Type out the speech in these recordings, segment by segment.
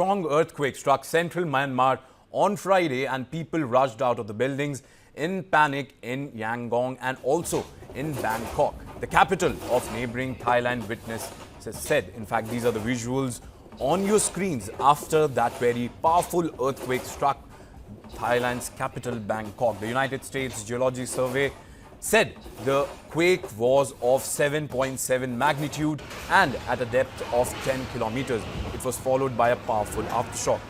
strong earthquake struck central Myanmar on Friday and people rushed out of the buildings in panic in Yangon and also in Bangkok, the capital of neighboring Thailand, witnesses said. In fact, these are the visuals on your screens after that very powerful earthquake struck Thailand's capital, Bangkok. The United States Geology Survey said the quake was of 7.7 magnitude and at a depth of 10 kilometers. It was followed by a powerful aftershock.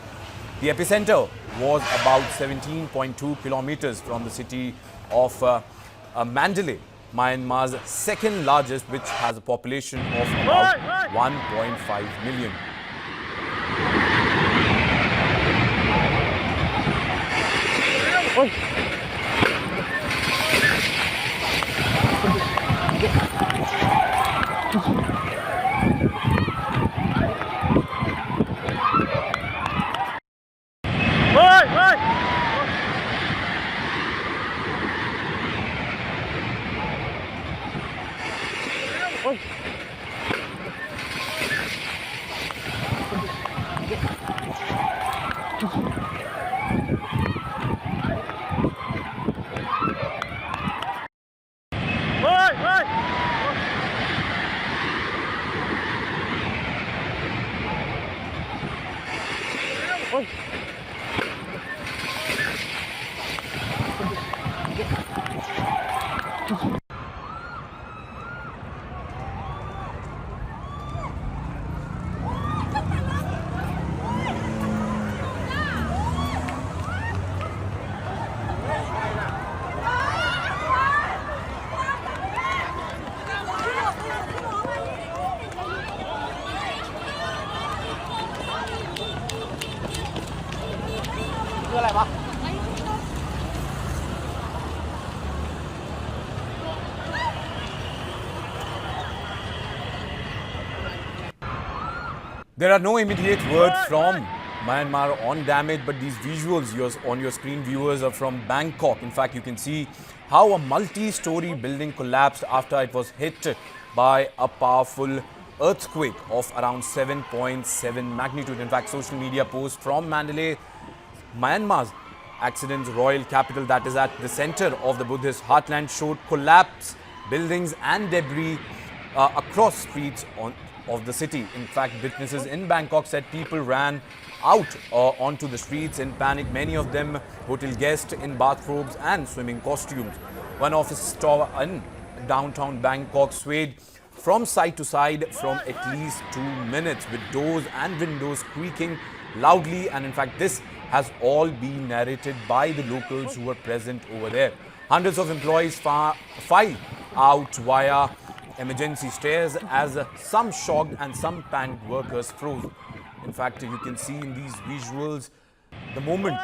The epicenter was about 17.2 kilometers from the city of Mandalay, Myanmar's second largest, which has a population of about 1.5 million. There are no immediate words from Myanmar on damage, but these visuals on your screen, viewers, are from Bangkok. In fact, you can see how a multi-story building collapsed after it was hit by a powerful earthquake of around 7.7 magnitude. In fact, social media posts from Mandalay, Myanmar's accident's royal capital, that is at the center of the Buddhist heartland, showed collapsed buildings and debris across streets of the city. In fact, witnesses in Bangkok said people ran out onto the streets in panic, many of them hotel guests in bathrobes and swimming costumes. One office store in downtown Bangkok swayed from side to side from at least 2 minutes, with doors and windows creaking loudly. And in fact, this has all been narrated by the locals who were present over there. Hundreds of employees filed out via emergency stairs as some shocked and some panicked workers froze. In fact, you can see in these visuals the moment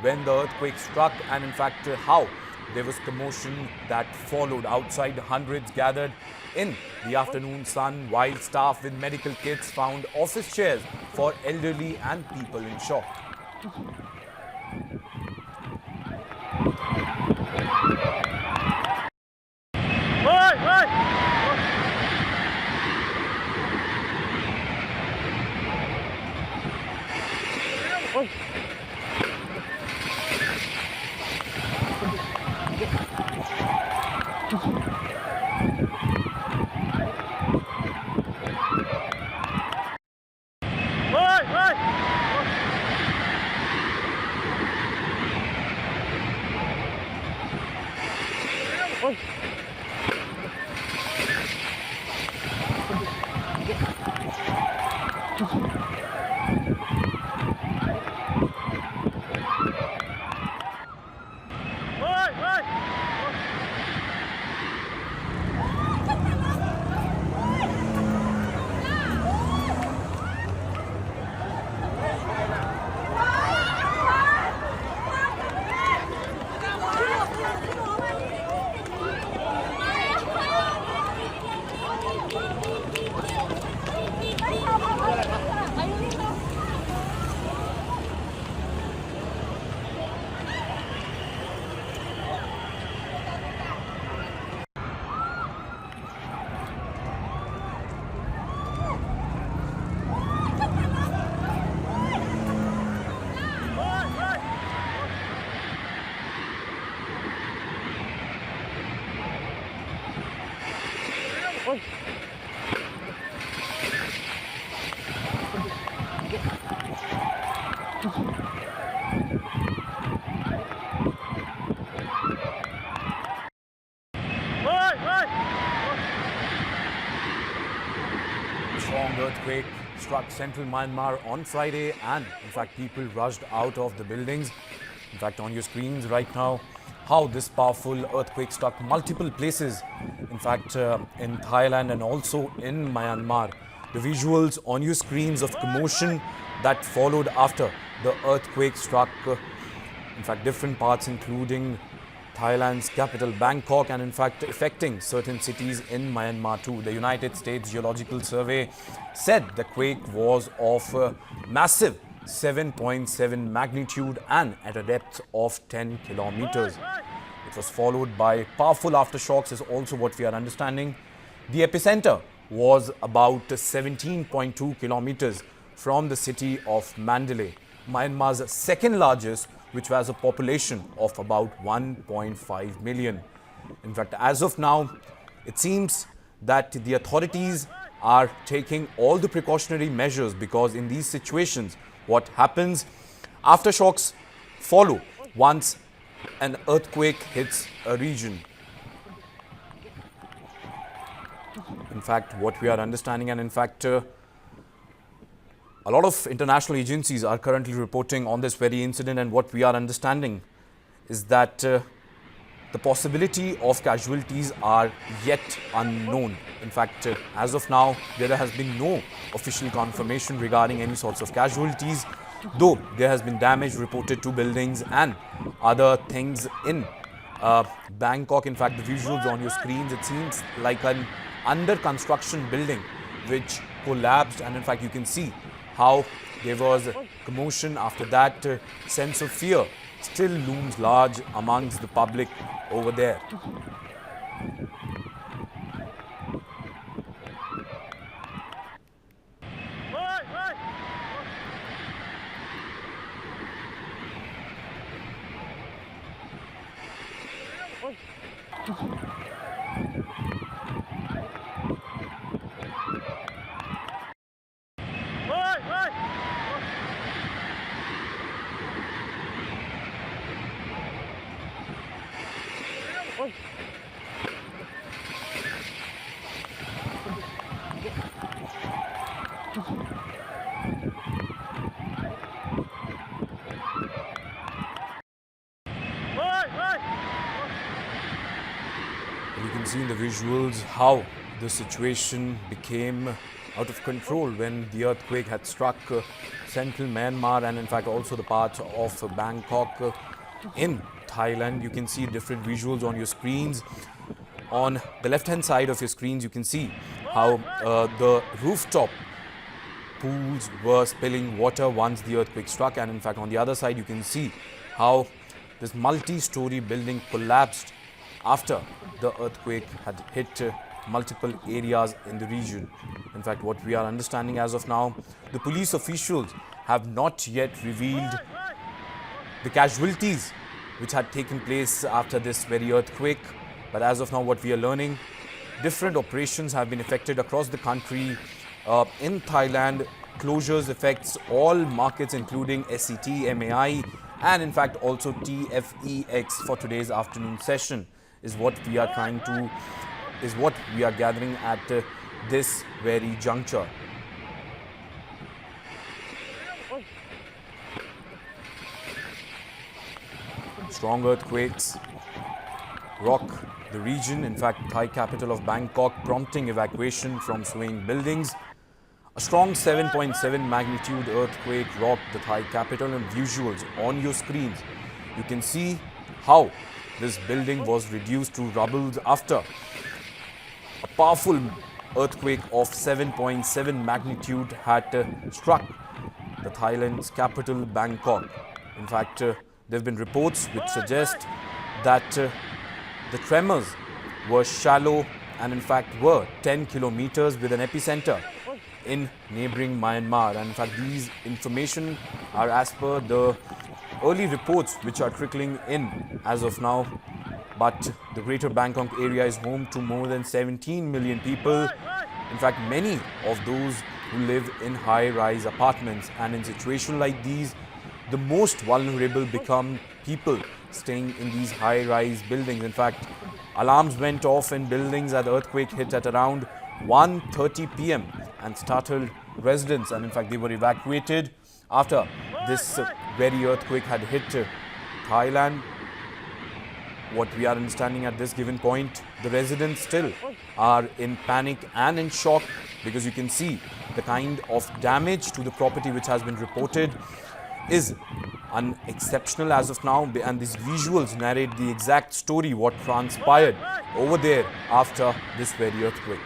when the earthquake struck and in fact how there was commotion that followed. Outside, hundreds gathered in the afternoon sun while staff with medical kits found office chairs for elderly and people in shock. Strong earthquake struck central Myanmar on Friday, and in fact people rushed out of the buildings. In fact, on your screens right now, how this powerful earthquake struck multiple places, in fact in Thailand and also in Myanmar. The visuals on your screens of commotion that followed after the earthquake struck in fact different parts including Thailand's capital Bangkok, and in fact affecting certain cities in Myanmar too. The United States Geological Survey said the quake was of massive 7.7 magnitude and at a depth of 10 kilometers. It was followed by powerful aftershocks is also what we are understanding. The epicenter was about 17.2 kilometers from the city of Mandalay, Myanmar's second largest, which has a population of about 1.5 million. In fact, as of now, it seems that the authorities are taking all the precautionary measures, because in these situations, what happens, aftershocks follow once an earthquake hits a region. In fact, what we are understanding, and in fact, a lot of international agencies are currently reporting on this very incident, and what we are understanding is that the possibility of casualties are yet unknown. In fact, as of now, there has been no official confirmation regarding any sorts of casualties, though there has been damage reported to buildings and other things in Bangkok. In fact, the visuals on your screens, it seems like an under construction building which collapsed, and in fact you can see how there was commotion. After that, sense of fear still looms large amongst the public over there. You can see in the visuals how the situation became out of control when the earthquake had struck central Myanmar and in fact also the parts of Bangkok in Thailand. You can see different visuals on your screens. On the left hand side of your screens, you can see how the rooftop pools were spilling water once the earthquake struck, and in fact on the other side you can see how this multi-story building collapsed after the earthquake had hit multiple areas in the region. In fact, what we are understanding as of now, the police officials have not yet revealed the casualties which had taken place after this very earthquake. But as of now, what we are learning, different operations have been affected across the country. In Thailand, closures affects all markets including SET, MAI and in fact also TFEX for today's afternoon session is what we are gathering at this very juncture. Strong earthquakes rock the region. In fact, Thai capital of Bangkok prompting evacuation from swaying buildings. A strong 7.7 magnitude earthquake rocked the Thai capital, and visuals on your screens. You can see how this building was reduced to rubble after a powerful earthquake of 7.7 magnitude had struck the Thailand's capital Bangkok. In fact, there have been reports which suggest that the tremors were shallow and in fact were 10 kilometers with an epicenter in neighboring Myanmar. And in fact, these information are as per the early reports which are trickling in as of now. But the greater Bangkok area is home to more than 17 million people. In fact, many of those who live in high-rise apartments, and in situations like these, the most vulnerable become people staying in these high-rise buildings. In fact, alarms went off in buildings as the earthquake hit at around 1:30 p.m. and startled residents. And in fact, they were evacuated after this very earthquake had hit Thailand. What we are understanding at this given point, the residents still are in panic and in shock, because you can see the kind of damage to the property which has been reported is unexceptional as of now, and these visuals narrate the exact story, what transpired over there after this very earthquake.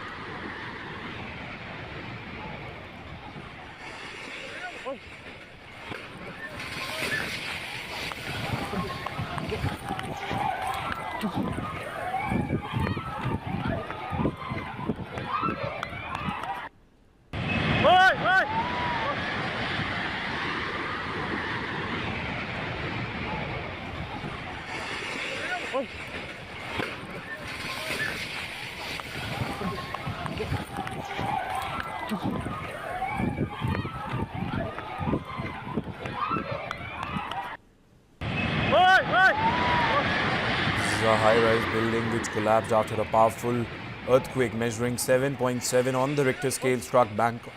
This is a high-rise building which collapsed after a powerful earthquake measuring 7.7 on the Richter scale struck Bangkok.